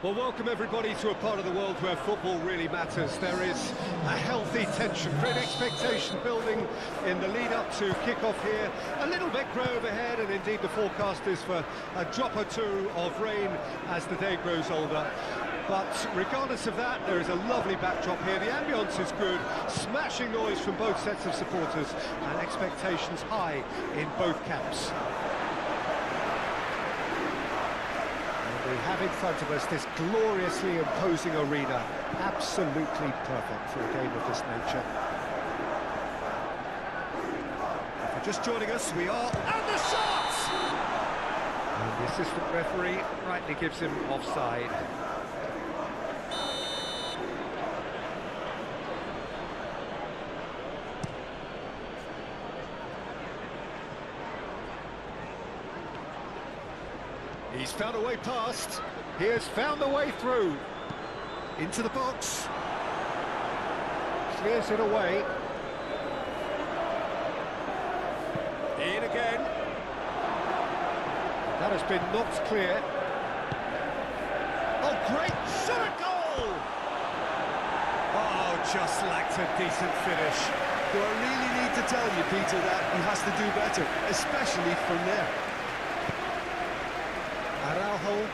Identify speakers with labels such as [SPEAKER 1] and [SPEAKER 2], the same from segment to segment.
[SPEAKER 1] Well, welcome everybody to a part of the world where football really matters. There is a healthy tension, great expectation building in the lead-up to kick-off here. A little bit grey overhead, and indeed the forecast is for a drop or two of rain as the day grows older. But regardless of that, there is a lovely backdrop here. The ambience is good, smashing noise from both sets of supporters, and expectations high in both camps. We have in front of us this gloriously imposing arena, absolutely perfect for a game of this nature. If you're just joining us, we are... And the shot! And the assistant referee rightly gives him offside. He's found a way past. He has found a way through. Into the box. Clears it away. In again. That has been knocked clear. Oh, great shot, goal! Oh, just lacked a decent finish.
[SPEAKER 2] Do I really need to tell you, Peter, that he has to do better, especially from there?
[SPEAKER 1] Araujo.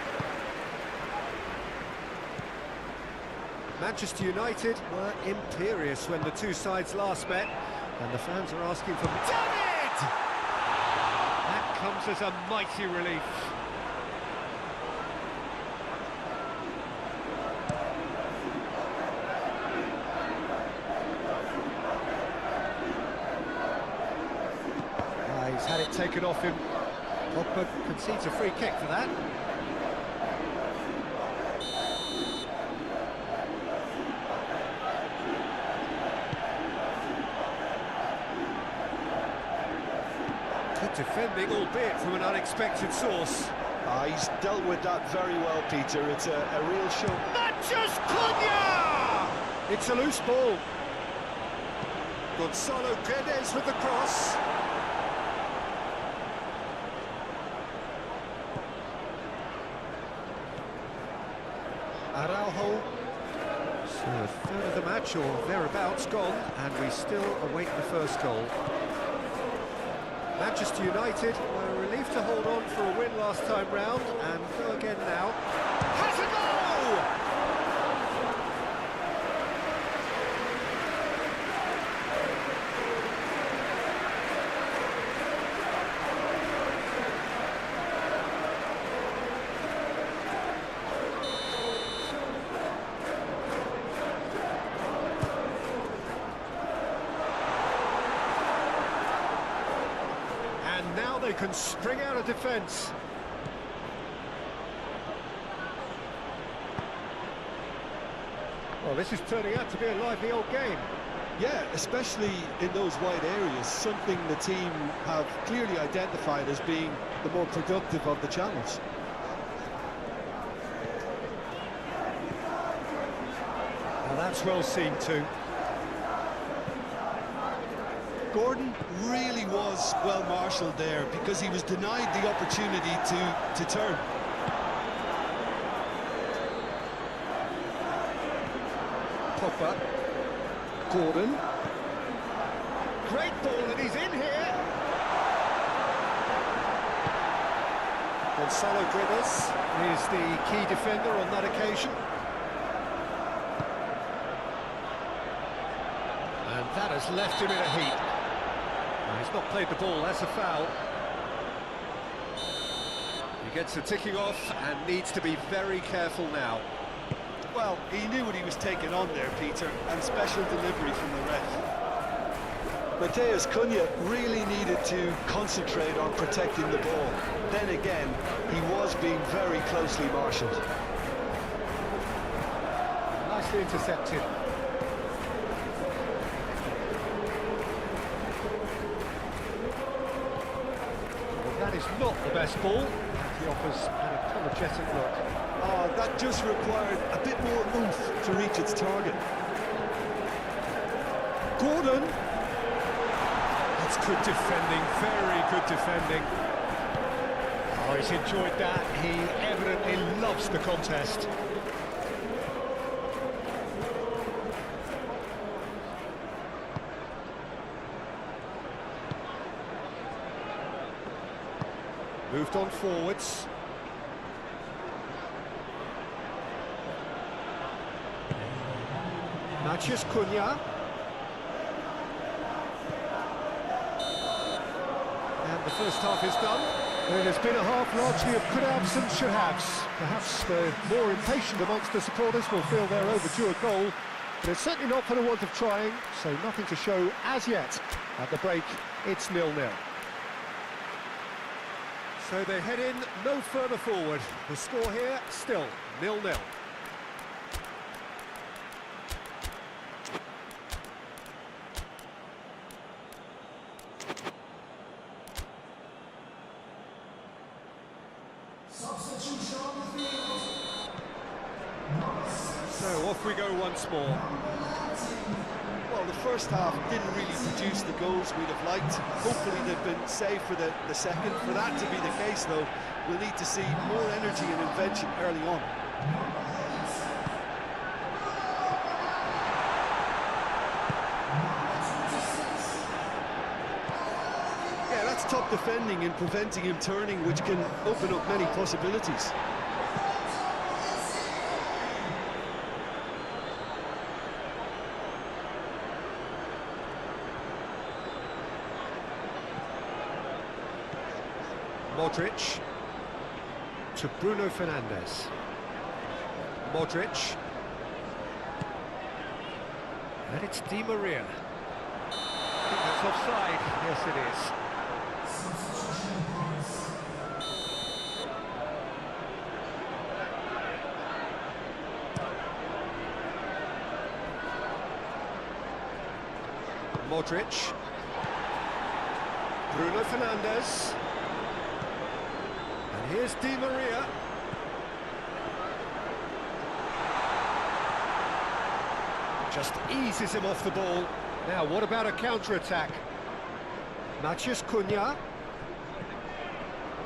[SPEAKER 1] Manchester United were imperious when the two sides last met, and the fans are asking for... David! That comes as a mighty relief. He's had it taken off him. Pogba concedes a free kick for that. Good defending, albeit from an unexpected source.
[SPEAKER 2] He's dealt with that very well, Peter. It's a real show.
[SPEAKER 1] Matches Cunha! It's a loose ball.
[SPEAKER 2] Gonzalo Guedes with the cross.
[SPEAKER 1] Araujo. So a third of the match or thereabouts gone, and we still await the first goal. Manchester United were relieved to hold on for a win last time round, and go again now. Has a goal! Now they can spring out of defence. Well, this is turning out to be a lively old game.
[SPEAKER 2] Yeah, especially in those wide areas, something the team have clearly identified as being the more productive of the channels.
[SPEAKER 1] Now that's well seen too.
[SPEAKER 2] Gordon really was well marshalled there because he was denied the opportunity to turn.
[SPEAKER 1] Pogba. Gordon. Great ball, and he's in here. Gonzalo Guedes is the key defender on that occasion. And that has left him in a heap. He's not played the ball, that's a foul. He gets the ticking off and needs to be very careful now.
[SPEAKER 2] Well, he knew what he was taking on there, Peter, and special delivery from the ref. Matheus Cunha really needed to concentrate on protecting the ball. Then again, he was being very closely marshalled.
[SPEAKER 1] Nicely intercepted. That is not the best ball. He offers an apologetic look.
[SPEAKER 2] Oh, that just required a bit more oomph to reach its target.
[SPEAKER 1] Gordon. That's good defending, very good defending. Oh, he's enjoyed that. He evidently loves the contest. Moved on forwards. Matheus Cunha. And the first half is done. It has been a half largely of could-haves and should-haves. Perhaps the more impatient amongst the supporters will feel they're overdue a goal, but it's certainly not for the want of trying, so nothing to show as yet. At the break, it's 0-0. So they head in no further forward. The score here, still 0-0. So off we go once more.
[SPEAKER 2] Well, the first half didn't really produce the goals we'd have liked. Hopefully they've been saved for the second. For that to be the case, though, we'll need to see more energy and invention early on. Yeah, that's top defending and preventing him turning, which can open up many possibilities.
[SPEAKER 1] Modric to Bruno Fernandes. Modric. And it's Di Maria. I think that's offside. Yes, it is. Modric. Bruno Fernandes. And here's Di Maria. Just eases him off the ball. Now, what about a counter-attack? Matheus Cunha.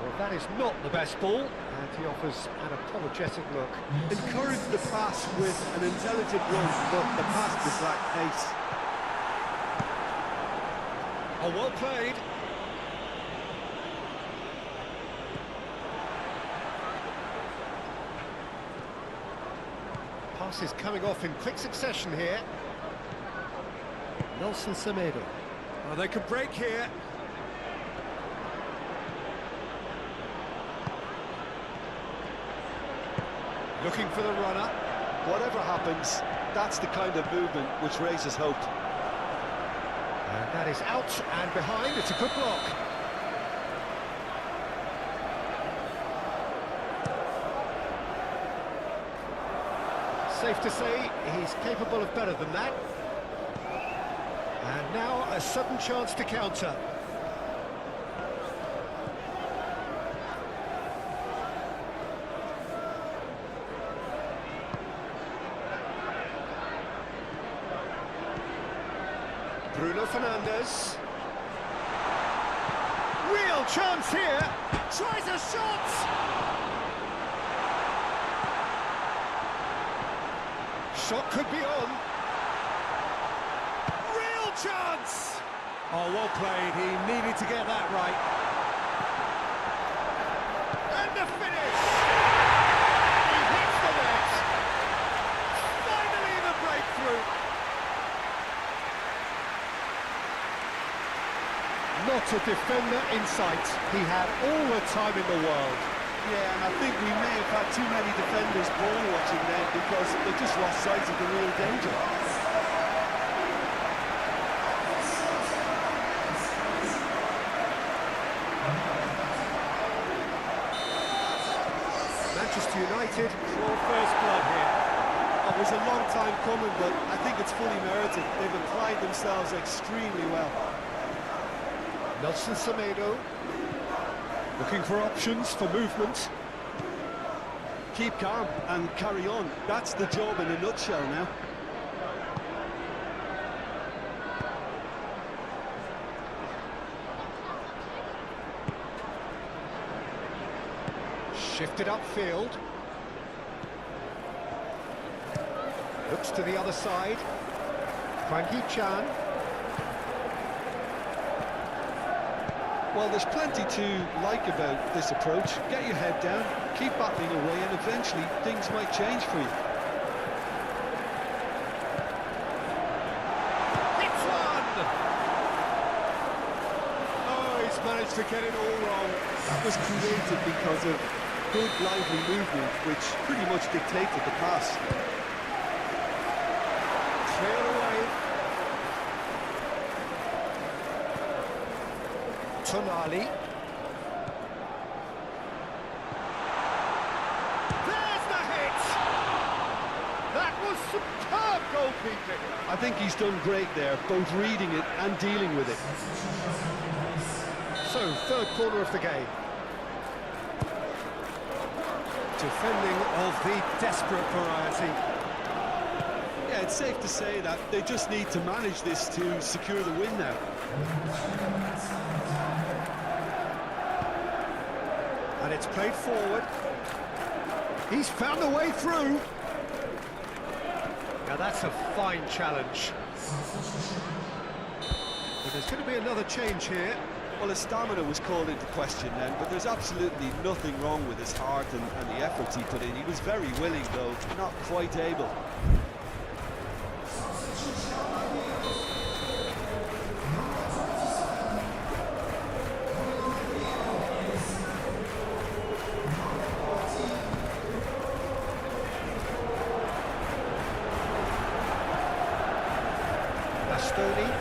[SPEAKER 1] Well, that is not the best ball, and he offers an apologetic look.
[SPEAKER 2] Encourage the pass with an intelligent run, but the pass just lacked pace.
[SPEAKER 1] Oh, well played. Pass is coming off in quick succession here. Nelson Semedo. Oh, they could break here. Looking for the runner.
[SPEAKER 2] Whatever happens, that's the kind of movement which raises hope.
[SPEAKER 1] And that is out and behind. It's a good block. Safe to say he's capable of better than that. And now a sudden chance to counter. Bruno Fernandes. Real chance here. Tries a shot. Shot could be on. Real chance. Oh, well played. He needed to get that right. And the finish. He hits the net. Finally the breakthrough. Not a defender in sight. He had all the time in the world.
[SPEAKER 2] Yeah, and I think we may have had too many defenders ball watching there because they just lost sight of the real danger.
[SPEAKER 1] Manchester United draw first blood here.
[SPEAKER 2] It was a long time coming, but I think it's fully merited. They've applied themselves extremely well.
[SPEAKER 1] Nelson Semedo, looking for options for movement.
[SPEAKER 2] Keep calm and carry on. That's the job in a nutshell now.
[SPEAKER 1] Shifted upfield. Looks to the other side. Frankie Chan.
[SPEAKER 2] Well, there's plenty to like about this approach. Get your head down, keep battling away, and eventually things might change for you.
[SPEAKER 1] It's one! Oh, he's managed to get it all wrong.
[SPEAKER 3] That was created because of good lively movement, which pretty much dictated the pass.
[SPEAKER 1] Cleared away. Tonali. There's the hit! That was superb goalkeeping.
[SPEAKER 2] I think he's done great there, both reading it and dealing with it.
[SPEAKER 1] So, third corner of the game. Defending of the desperate variety.
[SPEAKER 2] Yeah, it's safe to say that they just need to manage this to secure the win now.
[SPEAKER 1] And it's played forward. He's found a way through. Now that's a fine challenge. But there's going to be another change here.
[SPEAKER 2] Well, his stamina was called into question then, but there's absolutely nothing wrong with his heart and the efforts he put in. He was very willing, though, not quite able.
[SPEAKER 1] Bastoni.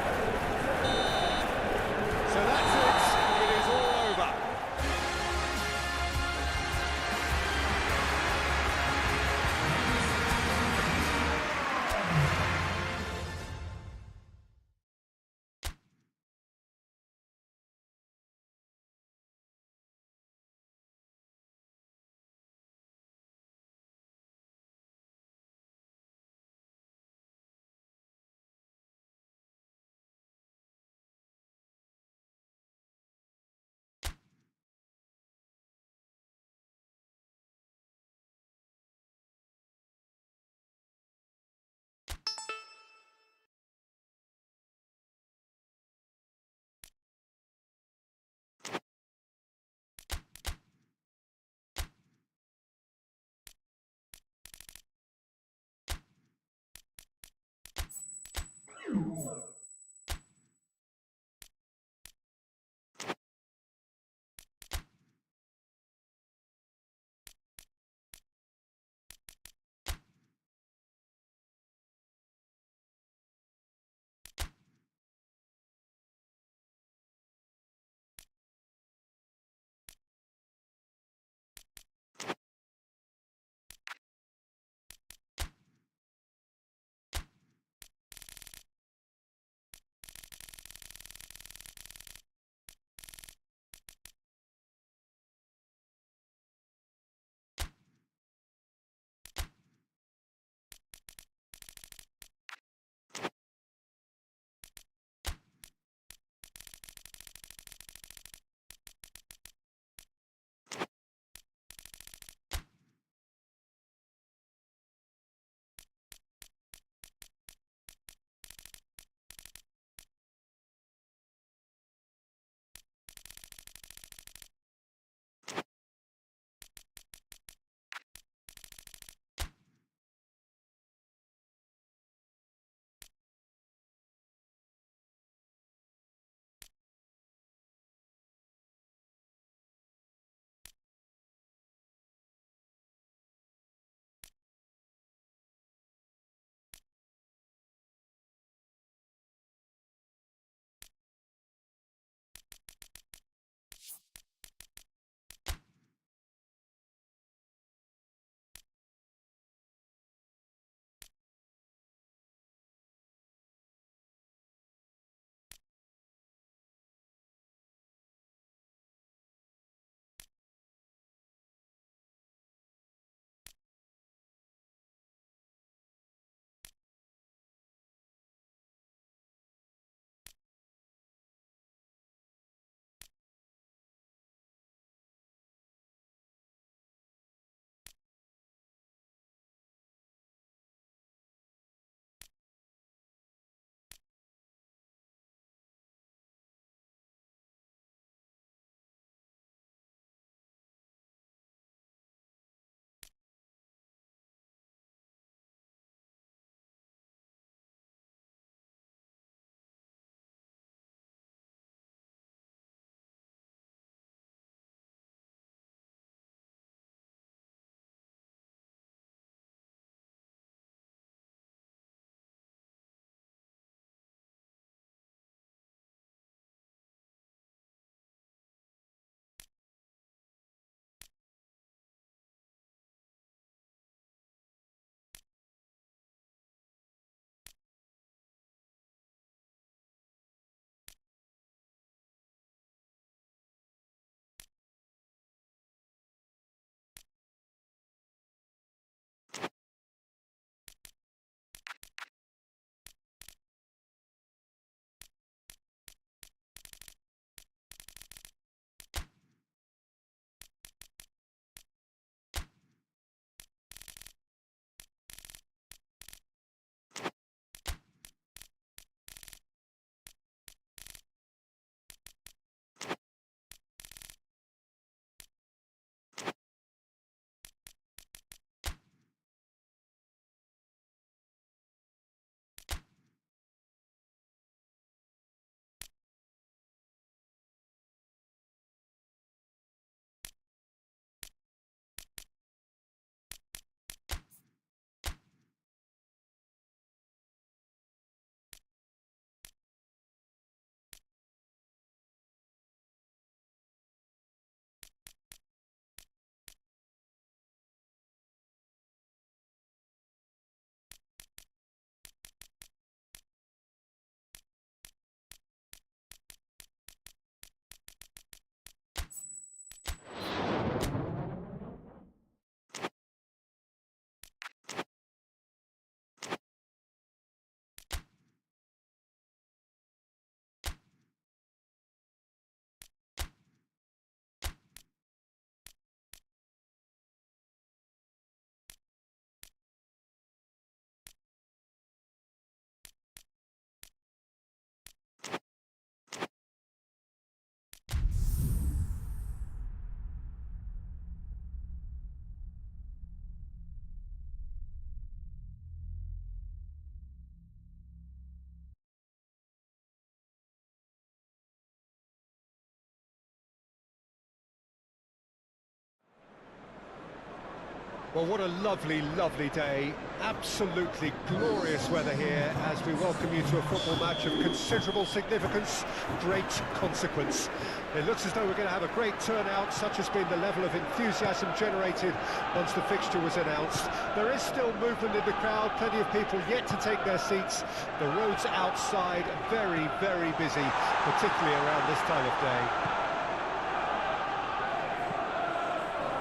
[SPEAKER 1] Well, what a lovely, lovely day. Absolutely glorious weather here as we welcome you to a football match of considerable significance, great consequence. It looks as though we're going to have a great turnout, such has been the level of enthusiasm generated once the fixture was announced. There is still movement in the crowd, plenty of people yet to take their seats. The roads outside very, very busy, particularly around this time of day.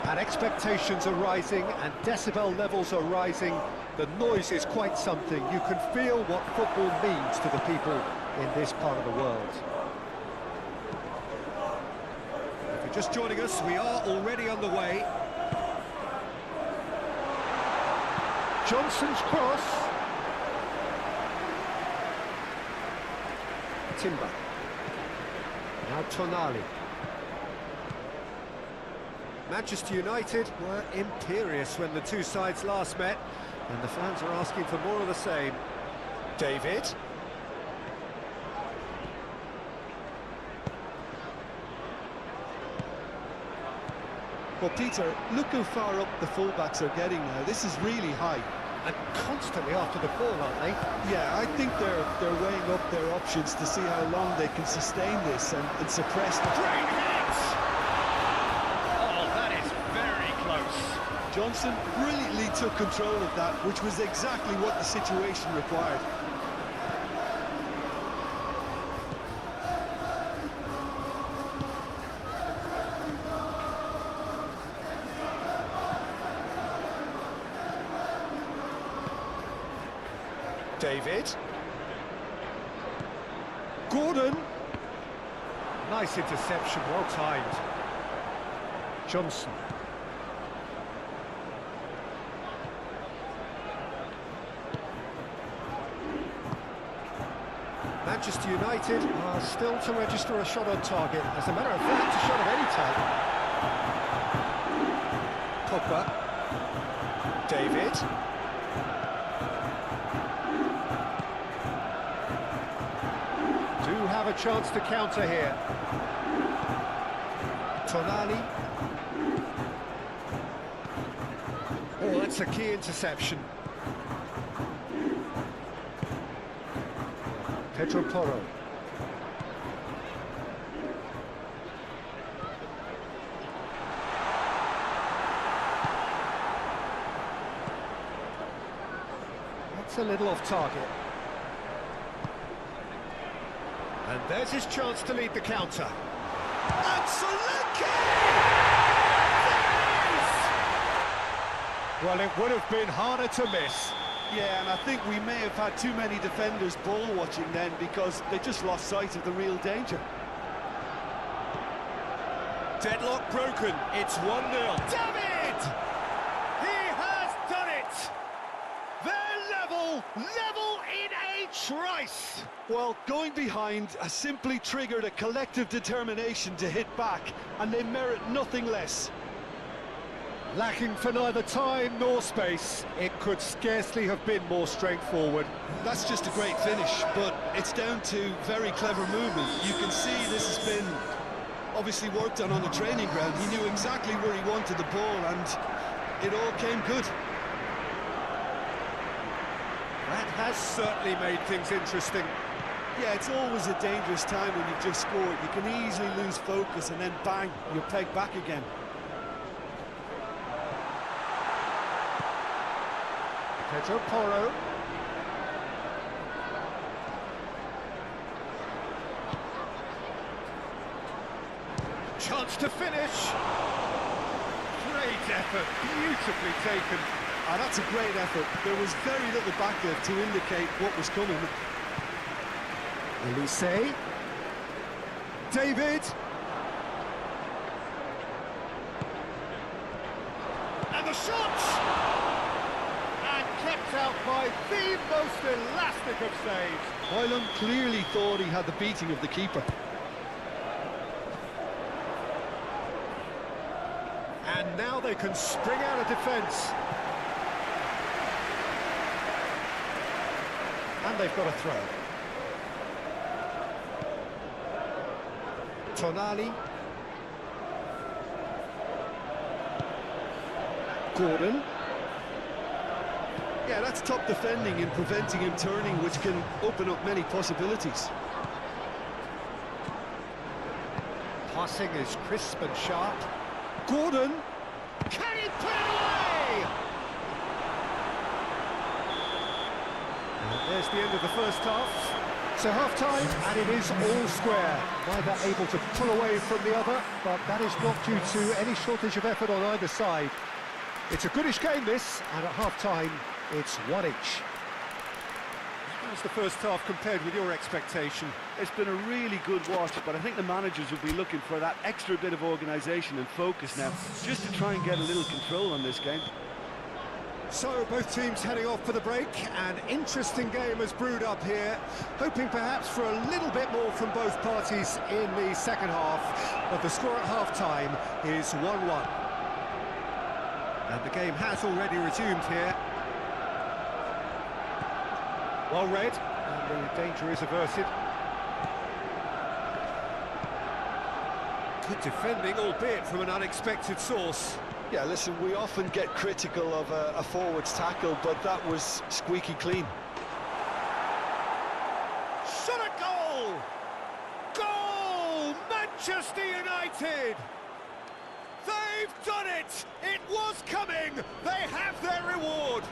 [SPEAKER 1] And expectations are rising and decibel levels are rising. The noise is quite something. You can feel what football means to the people in this part of the world. If you're just joining us, we are already on the way. Johnson's cross. Timber. Now Tonali. Manchester United were imperious when the two sides last met, and the fans are asking for more of the same. David.
[SPEAKER 2] Well, Peter, look how far up the fullbacks are getting now. This is really high.
[SPEAKER 1] And constantly after the ball, aren't they?
[SPEAKER 2] Yeah, I think they're weighing up their options to see how long they can sustain this and suppress the...
[SPEAKER 1] Great hit!
[SPEAKER 2] Johnson brilliantly took control of that, which was exactly what the situation required.
[SPEAKER 1] David. Gordon. Nice interception, well timed. Johnson. Manchester United are still to register a shot on target. As a matter of fact, a shot of any type. Pogba. David. Do have a chance to counter here. Tonali. Oh, that's a key interception. Pedro Porro. That's a little off target. And there's his chance to lead the counter. Absolutely! Well, it would have been harder to miss.
[SPEAKER 2] Yeah, and I think we may have had too many defenders ball watching then because they just lost sight of the real danger.
[SPEAKER 1] Deadlock broken, it's 1-0. David! He has done it! They're level in a trice!
[SPEAKER 2] Well, going behind has simply triggered a collective determination to hit back, and they merit nothing less.
[SPEAKER 1] Lacking for neither time nor space, it could scarcely have been more straightforward.
[SPEAKER 2] That's just a great finish, but it's down to very clever movement. You can see this has been obviously worked on the training ground. He knew exactly where he wanted the ball, and it all came good.
[SPEAKER 1] That has certainly made things interesting.
[SPEAKER 2] Yeah, it's always a dangerous time when you've just scored. You can easily lose focus, and then bang, you're pegged back again.
[SPEAKER 1] Pedro Porro. Chance to finish. Great effort, beautifully taken.
[SPEAKER 2] Ah, that's a great effort. There was very little back there to indicate what was coming.
[SPEAKER 1] Elise. David. And the shot! Kept out by the most elastic of saves.
[SPEAKER 2] Hoyland clearly thought he had the beating of the keeper.
[SPEAKER 1] And now they can spring out of defence. And they've got a throw. Tonali. Gordon.
[SPEAKER 2] Yeah, that's top defending and preventing him turning, which can open up many possibilities.
[SPEAKER 1] Passing is crisp and sharp. Gordon, can he put it away? And there's the end of the first half. So half-time, and it is all square. Neither able to pull away from the other, but that is not due to any shortage of effort on either side. It's a goodish game, this, and at half-time, it's one each. How's the first half compared with your expectation?
[SPEAKER 2] It's been a really good watch, but I think the managers will be looking for that extra bit of organisation and focus now, just to try and get a little control on this game.
[SPEAKER 1] So, both teams heading off for the break. An interesting game has brewed up here, hoping perhaps for a little bit more from both parties in the second half, but the score at half-time is 1-1. And the game has already resumed here. Well read, and the danger is averted. Good defending, albeit from an unexpected source.
[SPEAKER 2] Yeah, listen, we often get critical of a forward's tackle, but that was squeaky clean.
[SPEAKER 1] Shot a goal! Goal! Manchester United! They've done it! It was coming! They have their reward!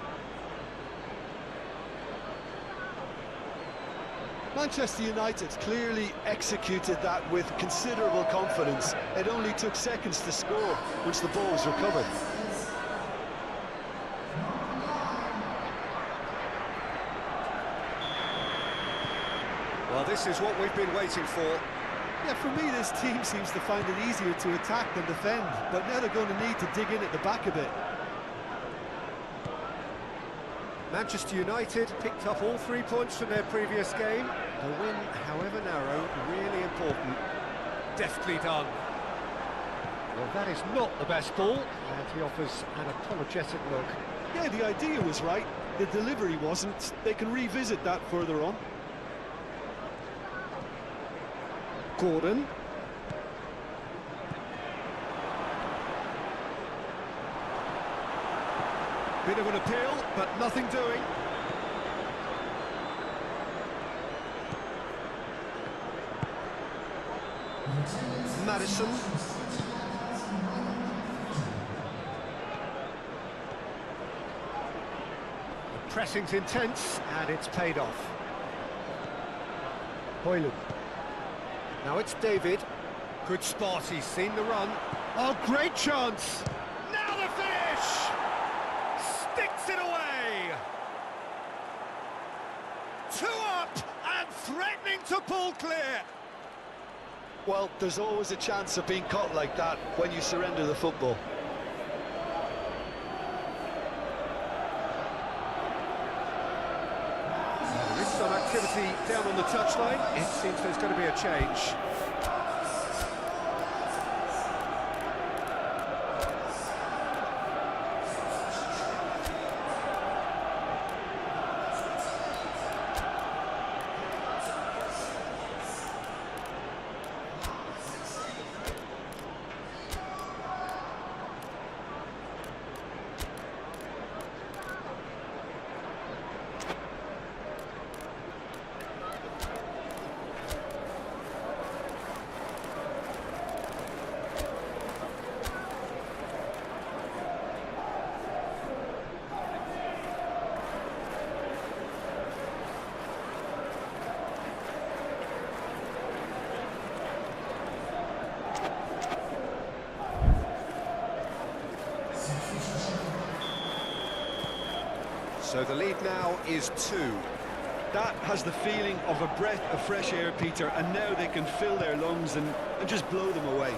[SPEAKER 2] Manchester United clearly executed that with considerable confidence. It only took seconds to score once the ball was recovered.
[SPEAKER 1] Well, this is what we've been waiting for.
[SPEAKER 2] Yeah, for me, this team seems to find it easier to attack than defend, but now they're going to need to dig in at the back a bit.
[SPEAKER 1] Manchester United picked up all 3 points from their previous game. The win, however narrow, really important. Deftly done. Well, that is not the best ball, and he offers an apologetic look.
[SPEAKER 2] Yeah, the idea was right. The delivery wasn't. They can revisit that further on.
[SPEAKER 1] Gordon. Bit of an appeal, but nothing doing. Madison. The pressing's intense, and it's paid off. Hoylund. Now it's David. Good spot, he's seen the run. Oh, great chance! Now the finish! Sticks it away! 2 up and threatening to pull clear!
[SPEAKER 2] Well, there's always a chance of being caught like that when you surrender the football.
[SPEAKER 1] There is some activity down on the touchline. It seems there's going to be a change. So the lead now is 2.
[SPEAKER 2] That has the feeling of a breath of fresh air, Peter, and now they can fill their lungs and just blow them away.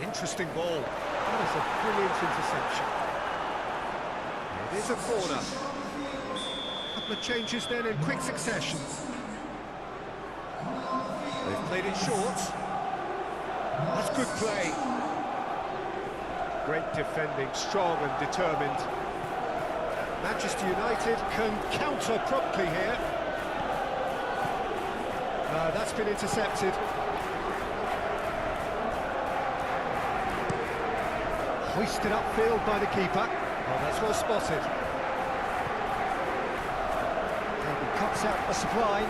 [SPEAKER 1] Interesting ball. That is a brilliant interception. It is a corner. A couple of changes then in quick succession. They've played it short. That's good play. Great defending, strong and determined. Manchester United can counter promptly here. That's been intercepted. Hoisted upfield by the keeper. Oh, that's well spotted. cuts out a supply.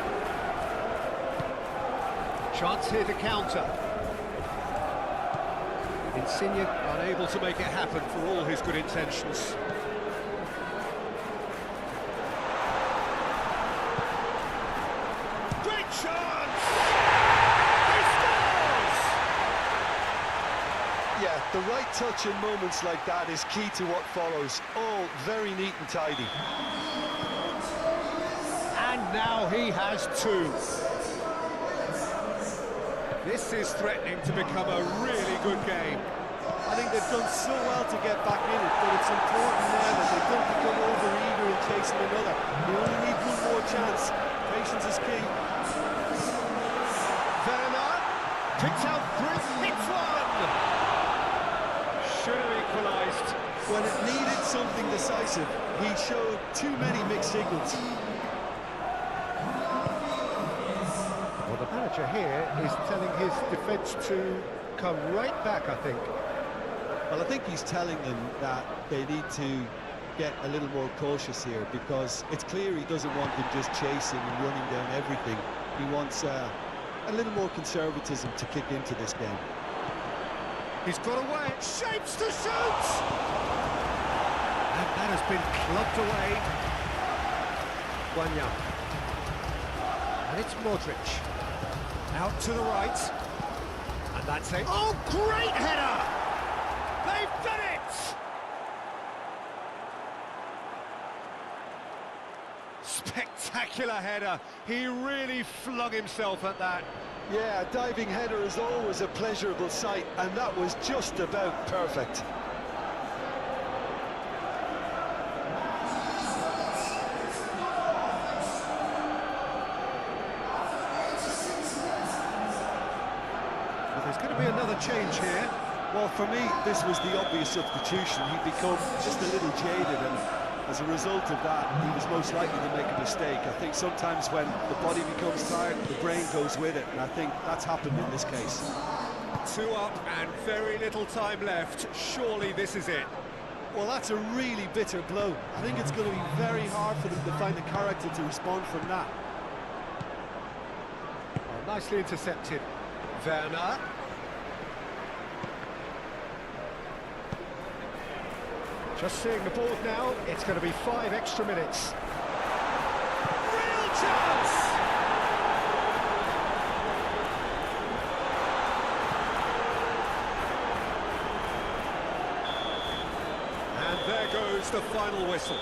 [SPEAKER 1] Chance here to counter. Insigne unable to make it happen for all his good intentions. Great chance! He scores!
[SPEAKER 2] Yeah, the right touch in moments like that is key to what follows. All very neat and tidy.
[SPEAKER 1] And now he has two. This is threatening to become a really good game.
[SPEAKER 3] I think they've done so well to get back in it, but it's important now that they don't become over-eager in chasing another. They only need one more chance. Patience is key.
[SPEAKER 1] Werner picks out three, hits one! Should have equalised.
[SPEAKER 2] When it needed something decisive, he showed too many mixed signals.
[SPEAKER 1] Well, the manager here is telling his defence to come right back, I think.
[SPEAKER 2] Well, I think he's telling them that they need to get a little more cautious here, because it's clear he doesn't want them just chasing and running down everything. He wants a little more conservatism to kick into this game.
[SPEAKER 1] He's got away, shapes to shoot! And that has been clubbed away. Guanya. And it's Modric. Out to the right. And that's it. Oh, great header! They've done it! Spectacular header. He really flung himself at that.
[SPEAKER 2] Yeah, a diving header is always a pleasurable sight, and that was just about perfect.
[SPEAKER 1] Well, there's going to be another change here.
[SPEAKER 2] Well, for me, this was the obvious substitution. He'd become just a little jaded, and as a result of that, he was most likely to make a mistake. I think sometimes when the body becomes tired, the brain goes with it, and I think that's happened in this case.
[SPEAKER 1] 2 up and very little time left. Surely this is it.
[SPEAKER 3] Well, that's a really bitter blow. I think it's going to be very hard for them to find the character to respond from that.
[SPEAKER 1] Oh, nicely intercepted. Werner. Just seeing the board now, it's going to be 5 extra minutes. Real chance! And there goes the final whistle.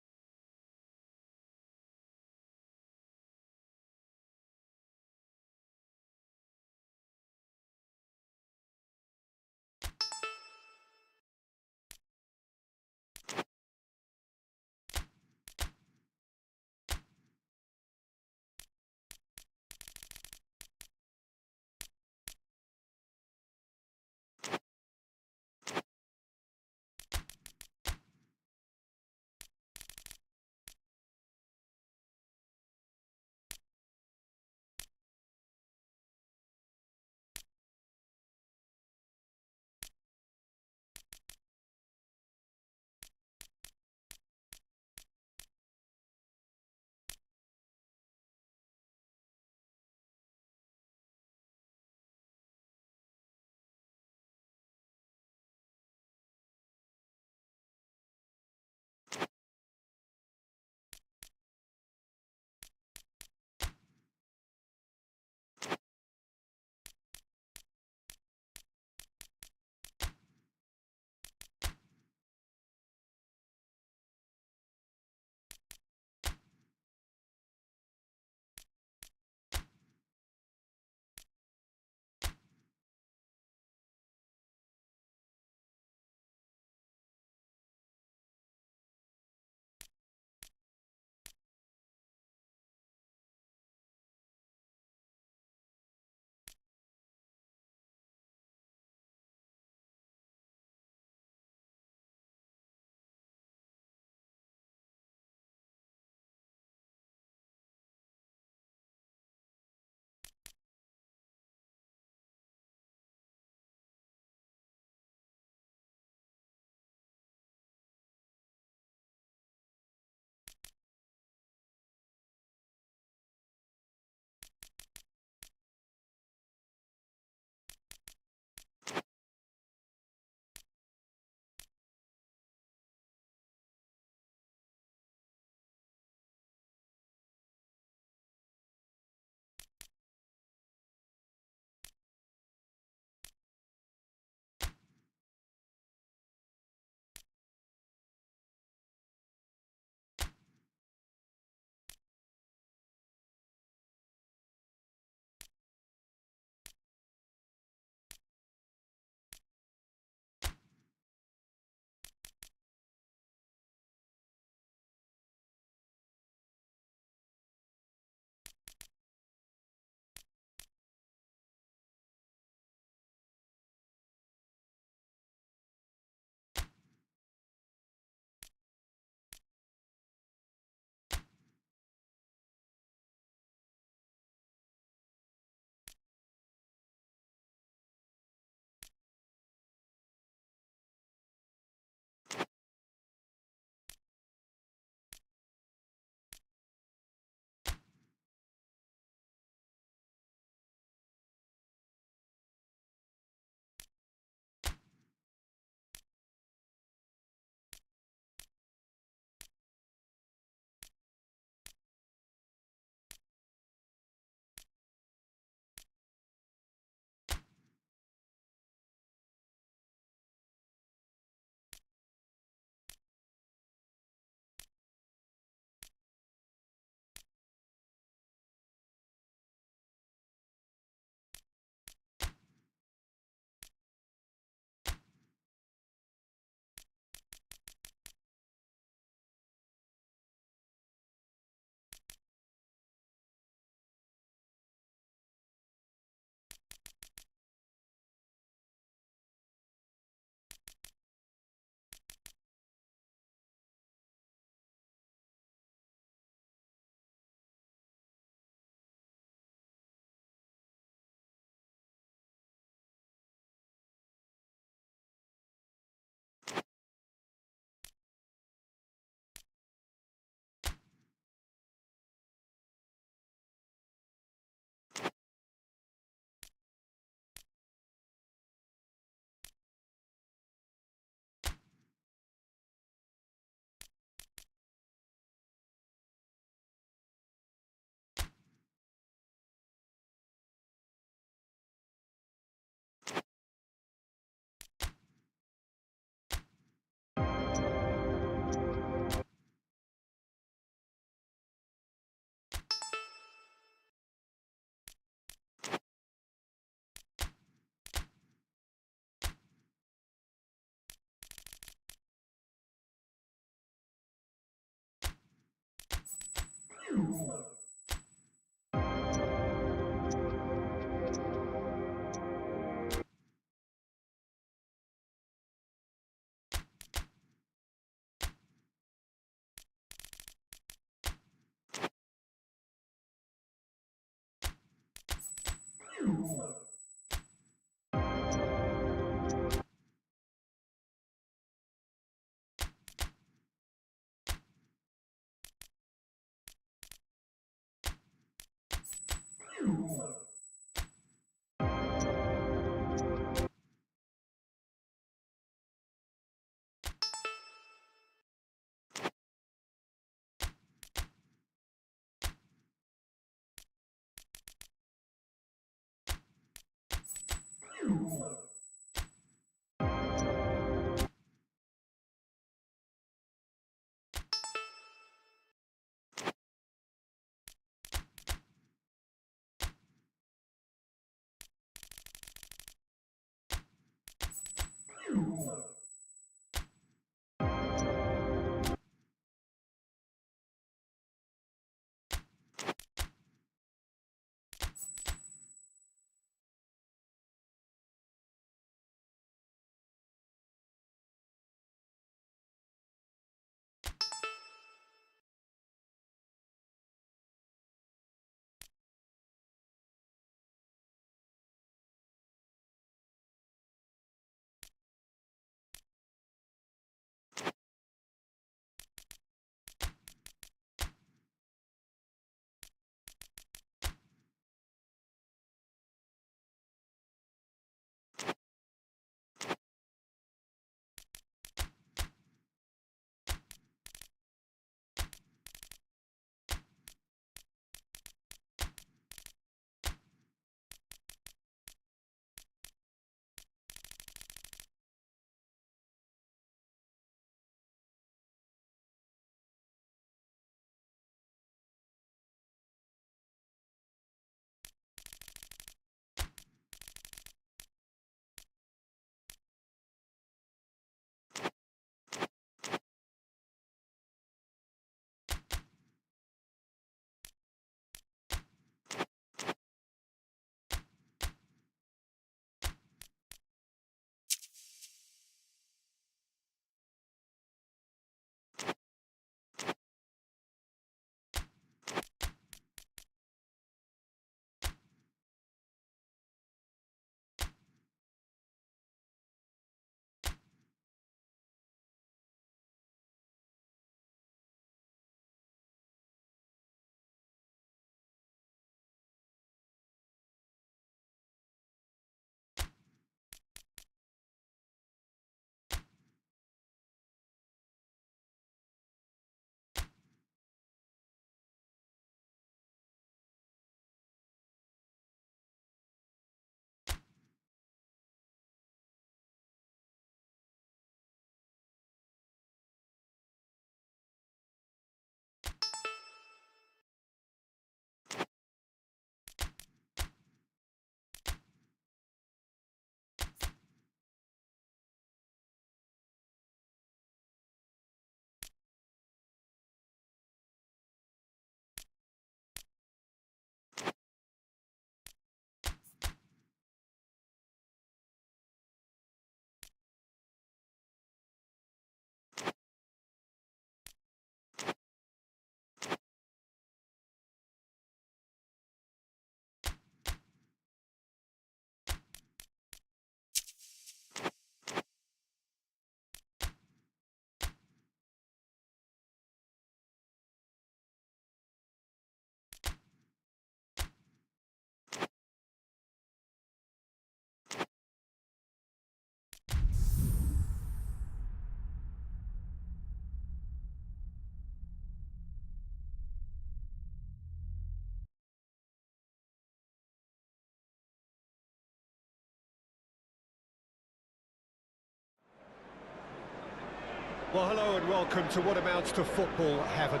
[SPEAKER 1] Well, hello and welcome to what amounts to football heaven.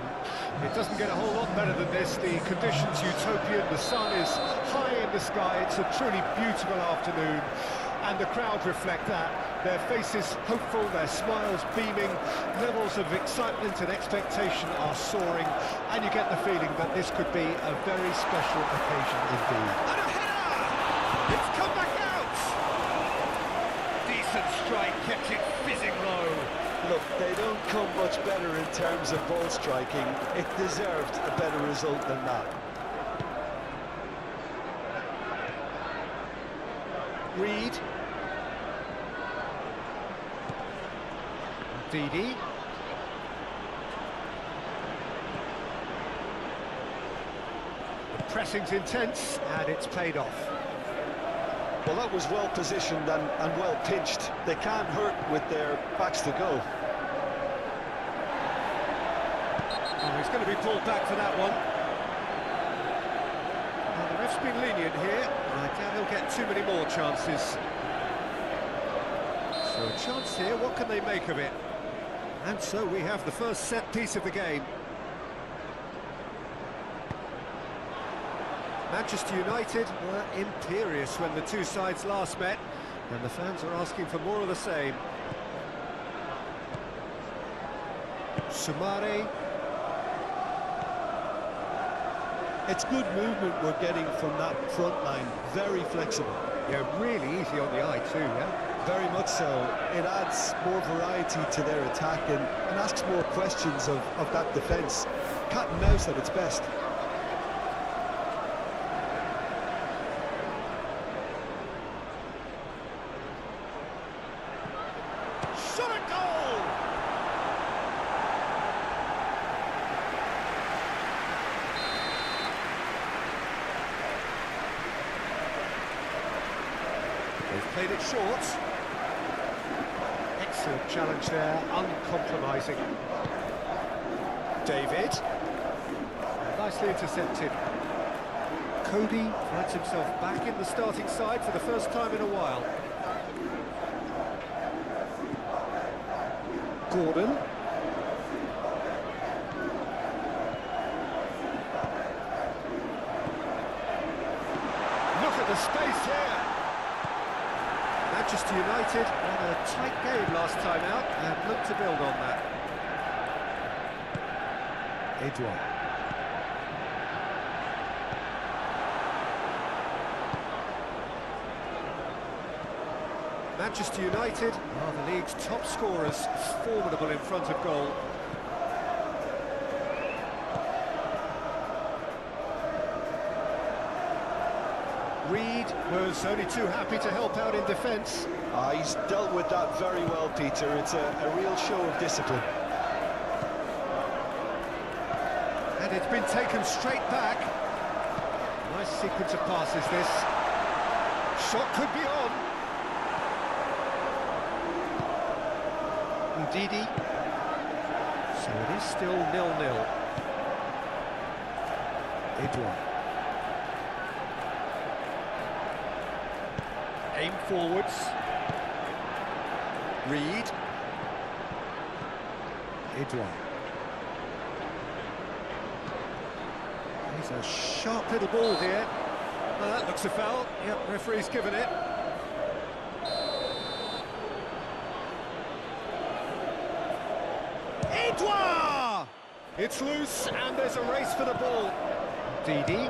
[SPEAKER 1] It doesn't get a whole lot better than this. The conditions utopian, the sun is high in the sky, it's a truly beautiful afternoon, and the crowd reflect that. their faces hopeful, their smiles beaming, levels of excitement and expectation are soaring, and you get the feeling that this could be a very special occasion indeed.
[SPEAKER 3] And a header! It's come back out!
[SPEAKER 1] Decent strike, kept it fizzing low.
[SPEAKER 2] Look, they don't come much better in terms of ball striking. It deserved a better result than that.
[SPEAKER 1] Reed. Didi. The pressing's intense, and it's paid off.
[SPEAKER 2] Well, that was well positioned and well pitched. They can't hurt with their backs to go.
[SPEAKER 1] Oh, he's going to be pulled back for that one. Well, the ref's been lenient here. I doubt he'll get too many more chances. So a chance here, what can they make of it? And so we have the first set piece of the game. Manchester United were imperious when the two sides last met, and the fans are asking for more of the same. Sumare.
[SPEAKER 3] It's good movement we're getting from that front line, very flexible.
[SPEAKER 1] Yeah, really easy on the eye too, yeah?
[SPEAKER 3] Very much so. It adds more variety to their attack and asks more questions of that defence. Cat and mouse at its best.
[SPEAKER 1] Shot a goal! They've played it short. Excellent challenge there, uncompromising. David. Nicely intercepted. Cody finds himself back in the starting side for the first time in a while. Gordon. Look at the space here. Manchester United won a tight game last time out and look to build on that. Edouard. Manchester United are the league's top scorers, formidable in front of goal. Reed was only too happy to help out in defence.
[SPEAKER 2] He's dealt with that very well, Peter. It's a real show of discipline.
[SPEAKER 1] And it's been taken straight back. Nice sequence of passes, this. Shot could be on. Ndidi. So it is still 0-0. Edouard. Aim forwards. Reed. Edouard. He's a sharp little ball here. Well, that looks a foul. Yep, referee's given it. Edouard! It's loose, and there's a race for the ball. Didi.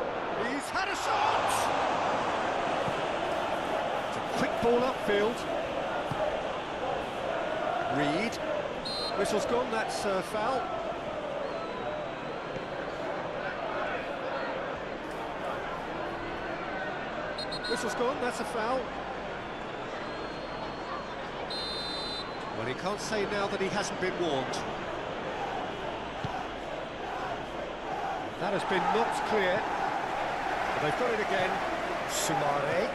[SPEAKER 1] He's had a shot! Quick ball upfield. Reed. Whistle's gone, that's a foul. Whistle's gone, that's a foul. Well, he can't say now that he hasn't been warned. That has been knocked clear. But they've got it again. Sumare.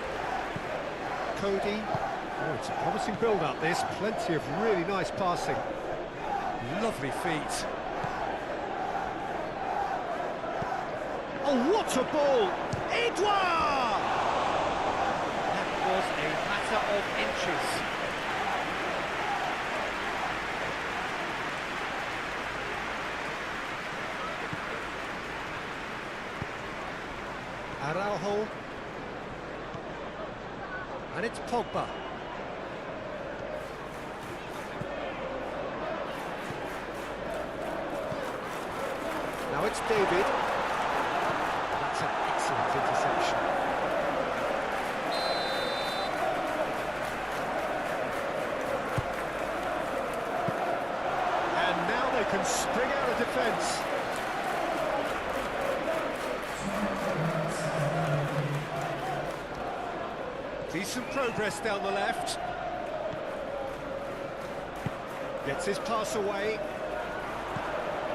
[SPEAKER 1] Cody. Oh, it's a promising build-up, this. Plenty of really nice passing. Lovely feet. Oh, what a ball! Edouard! That was a matter of inches. Araujo. And it's Pogba. it's David. That's an excellent interception. And now they can spring out of defence. Decent progress down the left. Gets his pass away.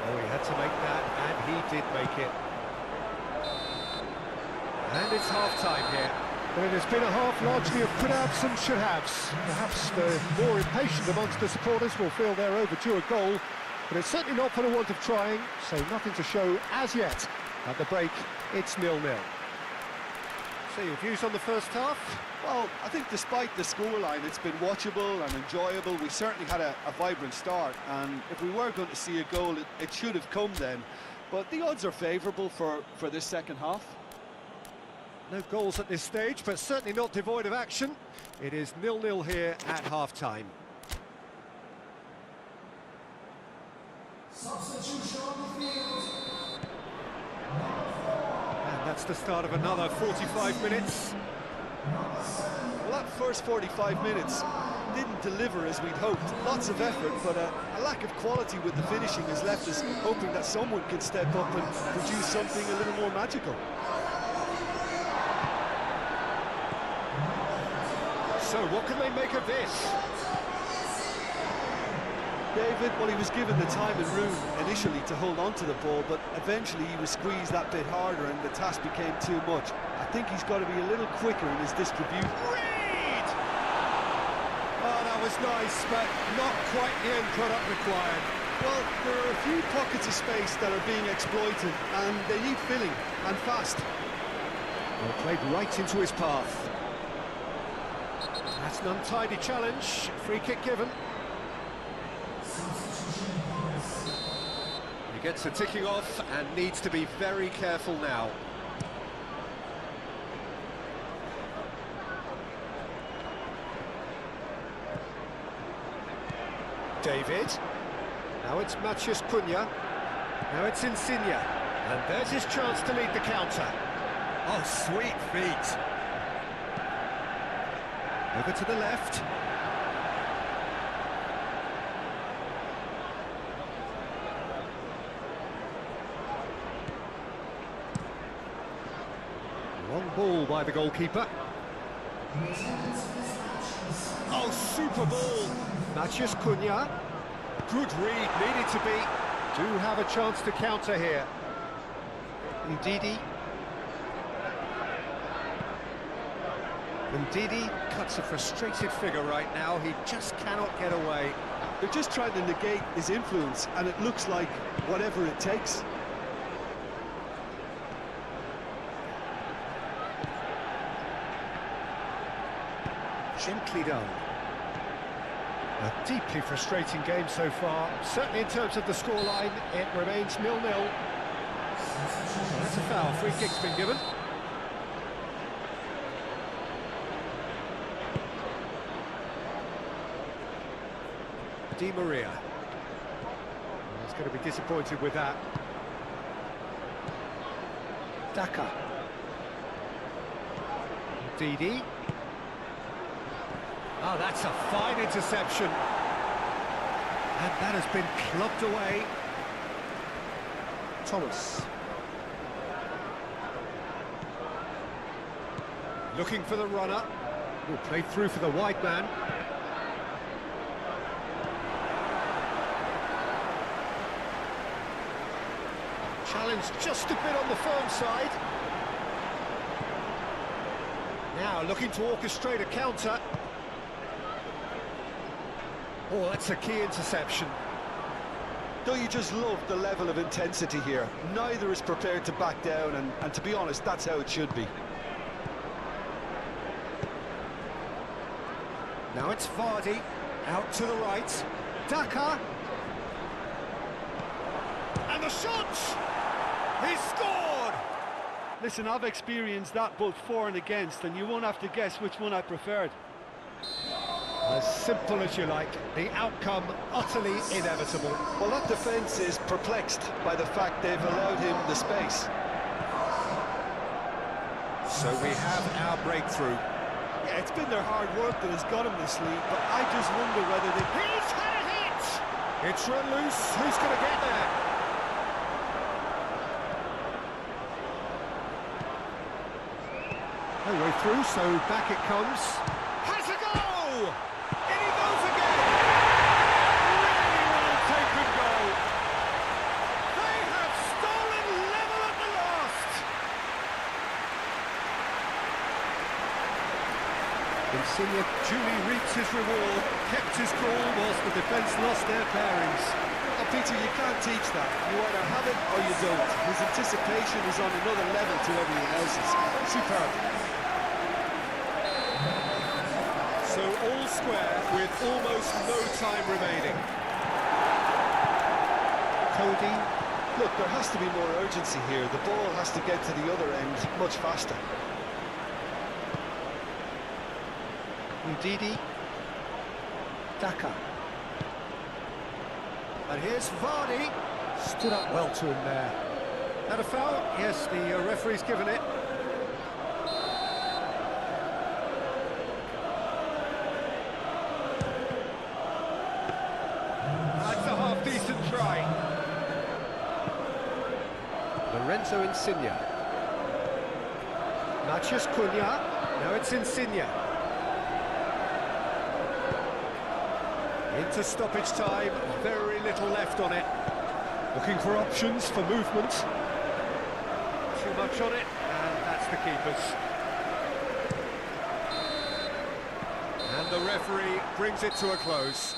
[SPEAKER 1] Oh, he had to make that, and he did make it. And it's half-time here.
[SPEAKER 4] Well, it has been a half largely of could-haves and should-haves. Perhaps the more impatient amongst the supporters will feel they're overdue a goal, but it's certainly not for the want of trying, so nothing to show as yet. At the break, it's 0-0.
[SPEAKER 1] So your views on the first half?
[SPEAKER 2] Well, I think despite the scoreline, it's been watchable and enjoyable. We certainly had a vibrant start, and if we were going to see a goal, it should have come then. But the odds are favourable for this second half.
[SPEAKER 1] No goals at this stage, but certainly not devoid of action. It is 0-0 here at half-time.
[SPEAKER 5] Substitution on the field.
[SPEAKER 1] And that's the start of another 45 minutes.
[SPEAKER 2] Well, that first 45 minutes didn't deliver as we'd hoped. Lots of effort, but a lack of quality with the finishing has left us hoping that someone can step up and produce something a little more magical.
[SPEAKER 1] So what can they make of this?
[SPEAKER 2] David, well, he was given the time and room initially to hold on to the ball, but eventually he was squeezed that bit harder and the task became too much. I think he's got to be a little quicker in his distribution.
[SPEAKER 1] Reed! Oh, that was nice, but not quite the end product required.
[SPEAKER 2] Well, there are a few pockets of space that are being exploited, and they need filling, and fast.
[SPEAKER 1] Well, played right into his path. That's an untidy challenge. Free kick given. He gets a ticking off and needs to be very careful now. David. Now it's Matheus Cunha. Now it's Insigne. And there's his chance to lead the counter. Oh, sweet feet. Over to the left. Long ball by the goalkeeper. Oh, super ball. Matheus Cunha. Good read, needed to be. Do have a chance to counter here. Ndidi. Ndidi cuts a frustrated figure right now. He just cannot get away.
[SPEAKER 2] They're just trying to negate his influence, and it looks like whatever it takes.
[SPEAKER 1] Gently done. A deeply frustrating game so far. Certainly in terms of the scoreline, it remains 0-0. That's a foul. Free kick's been given. Di Maria. He's going to be disappointed with that. Daka. Didi. Oh, that's a fine interception. And that has been clubbed away. Thomas. Looking for the runner. Will play through for the wide man. Challenge just a bit on the firm side. Now looking to orchestrate a counter. Oh, that's a key interception.
[SPEAKER 2] Don't you just love the level of intensity here? Neither is prepared to back down, and to be honest, that's how it should be.
[SPEAKER 1] Now it's Vardy, out to the right. Daka. And the shot! He's scored!
[SPEAKER 3] Listen, I've experienced that both for and against, and you won't have to guess which one I preferred.
[SPEAKER 1] As simple as you like, the outcome utterly inevitable.
[SPEAKER 2] Well, that defence is perplexed by the fact they've allowed him the space.
[SPEAKER 1] So we have our breakthrough.
[SPEAKER 3] Yeah, it's been their hard work that has got him this lead, but I just wonder whether they...
[SPEAKER 1] He's had a hit! It's run loose. Who's going to get there?
[SPEAKER 4] No way through, so back it comes.
[SPEAKER 1] Has a go! In he goes again! Really well taken goal. They have stolen level at the last. Insigne duly reaps his reward, kept his cool whilst the defence lost their bearings.
[SPEAKER 2] Oh, Peter, you can't teach that. You either have it or you don't. His anticipation is on another level to everyone else's. Superb.
[SPEAKER 1] So all square with almost no time remaining.
[SPEAKER 4] Cody.
[SPEAKER 2] Look, there has to be more urgency here. The ball has to get to the other end much faster.
[SPEAKER 4] Ndidi. Daka.
[SPEAKER 1] And here's Vardy.
[SPEAKER 4] Stood up well to him there.
[SPEAKER 1] Had a foul? Yes, the referee's given it. That's a half-decent try.
[SPEAKER 4] Lorenzo Insigne.
[SPEAKER 1] Matheus Cunha. Now it's Insigne. Into stoppage time, very little left on it. Looking for options for movement. Too much on it, and that's the keeper's. And the referee brings it to a close.